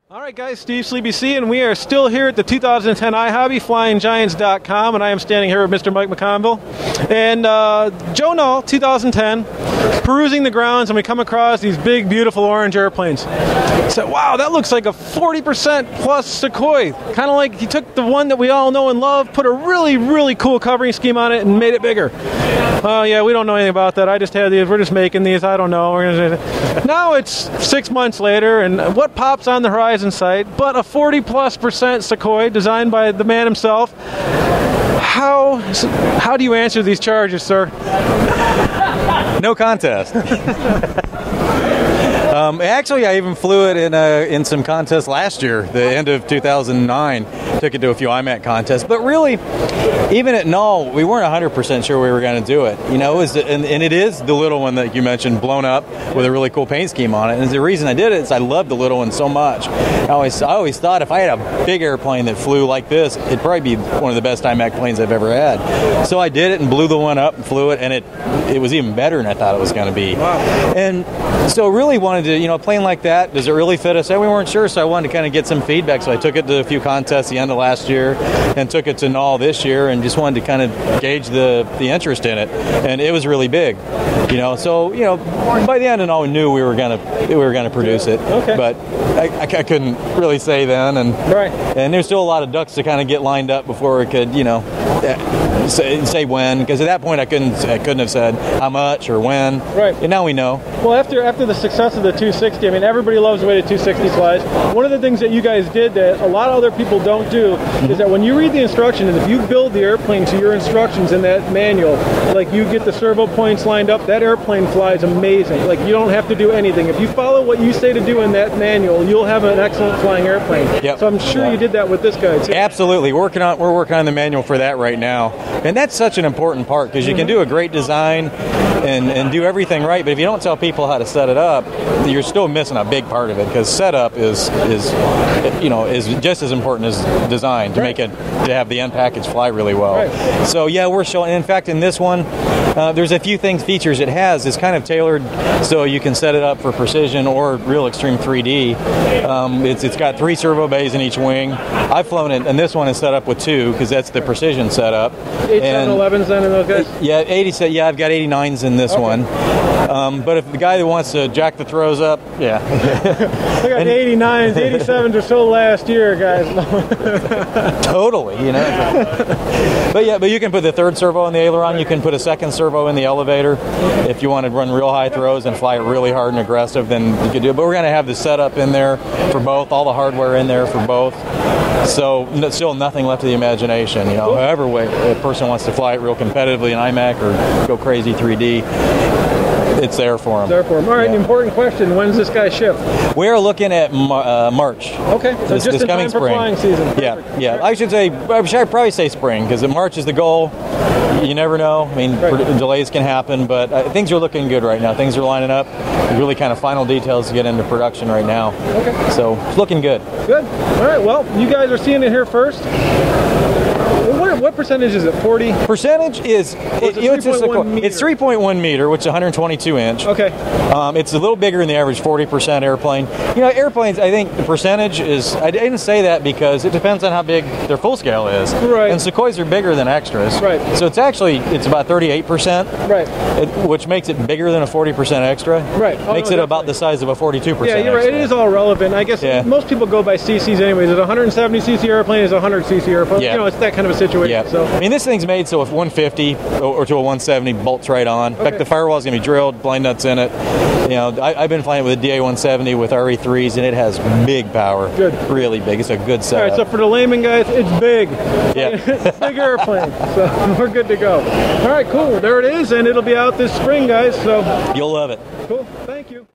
All right, guys, Steve Sleepy C, and we are still here at the 2010 iHobby, FlyingGiants.com, and I am standing here with Mr. Mike McConville. And Joe Null, 2010, perusing the grounds, and we come across these big, beautiful orange airplanes. I said, wow, that looks like a 40% plus Sukhoi. Kind of like he took the one that we all know and love, put a really, really cool covering scheme on it, and made it bigger. Oh, yeah, we don't know anything about that. I just had these. We're just making these. I don't know. Now it's 6 months later, and what pops on the horizon sight but a 40+% Sukhoi designed by the man himself. How do you answer these charges, sir? No contest. Actually, I even flew it in some contests last year, the end of 2009. Took it to a few IMAC contests, but really, even at Null, we weren't 100% sure we were going to do it. You know, and it is the little one that you mentioned, blown up with a really cool paint scheme on it. And the reason I did it is I loved the little one so much. I always thought if I had a big airplane that flew like this, it'd probably be one of the best IMAC planes I've ever had. So I did it and blew the one up and flew it, and it was even better than I thought it was going to be. Wow. And so really wanted to, you know, a plane like that, does it really fit us? And we weren't sure, so I wanted to kind of get some feedback. So I took it to a few contests the end of last year and took it to Null this year and just wanted to kind of gauge the interest in it. And it was really big, you know. So, you know, by the end of Null, we knew we were gonna produce it. Okay. But I couldn't really say then, and right. And there's still a lot of ducks to kind of get lined up before we could, you know, say when, because at that point I couldn't have said how much or when. Right. And now we know. Well, after the success of the 260, I mean, everybody loves the way the 260 flies. One of the things that you guys did that a lot of other people don't do is that when you read the instructions, if you build the airplane to your instructions in that manual, like you get the servo points lined up, that airplane flies amazing. Like you don't have to do anything. If you follow what you say to do in that manual, you'll have an excellent flying airplane. Yep. So I'm sure you did that with this guy too. Absolutely. We're working on the manual for that right now. And that's such an important part because you can do a great design and do everything right, but if you don't tell people how to set it up, you're still missing a big part of it, because setup is just as important as design to make it, to have the end package fly really well. Right. So yeah, we're showing. In fact, in this one, there's a few features it has. It's kind of tailored so you can set it up for precision or real extreme 3D. It's got 3 servo bays in each wing. I've flown it, and this one is set up with 2 because that's the precision setup. 8711s then in those guys? Yeah, 80. Yeah, I've got 89s in this one. But if the guy that wants to jack the throws up, yeah. I got 89s, 87s are so last year, guys. Totally, you know. But you can put the 3rd servo in the aileron. You can put a 2nd servo in the elevator. If you want to run real high throws and fly it really hard and aggressive, then you could do it. But we're going to have the setup in there for both, all the hardware in there for both. So still nothing left to the imagination, you know. However way a person wants to fly it real competitively in IMAC or go crazy 3D, it's there for them. It's there for them. All right, yeah. An important question. When's this guy ship? We're looking at March. Okay, so this just in coming time for spring. flying season. Yeah, yeah. I should probably say spring, because March is the goal. You never know. I mean, delays can happen, but things are looking good right now. Things are lining up. Really kind of final details to get into production right now. Okay. So it's looking good. Good. All right, well, you guys are seeing it here first. What percentage is it? 40? Percentage is it's 3.1 meter, which is 122 inch. Okay. It's a little bigger than the average 40% airplane. You know, airplanes, I think the percentage is, I didn't say that because it depends on how big their full scale is. Right. And Sukhois are bigger than extras. Right. So it's about 38%. Right. Which makes it bigger than a 40% extra. Right. Makes it about the size of a 42% Yeah, you're right. extra. It is all relevant. I guess most people go by CCs anyways. Is it a 170cc airplane? Is it a 100cc airplane? Yeah. You know, it's that kind of a situation. Yeah. So. I mean, this thing's made so if 150 or to a 170 bolts right on. In fact, the firewall's going to be drilled, blind nuts in it. You know, I've been flying with a DA-170 with RE3s, and it has big power. Good. Really big. It's a good setup. All right, so for the layman guys, it's big. Yeah. It's a big airplane. So we're good to go. All right, cool. There it is, and it'll be out this spring, guys. So you'll love it. cool. Thank you.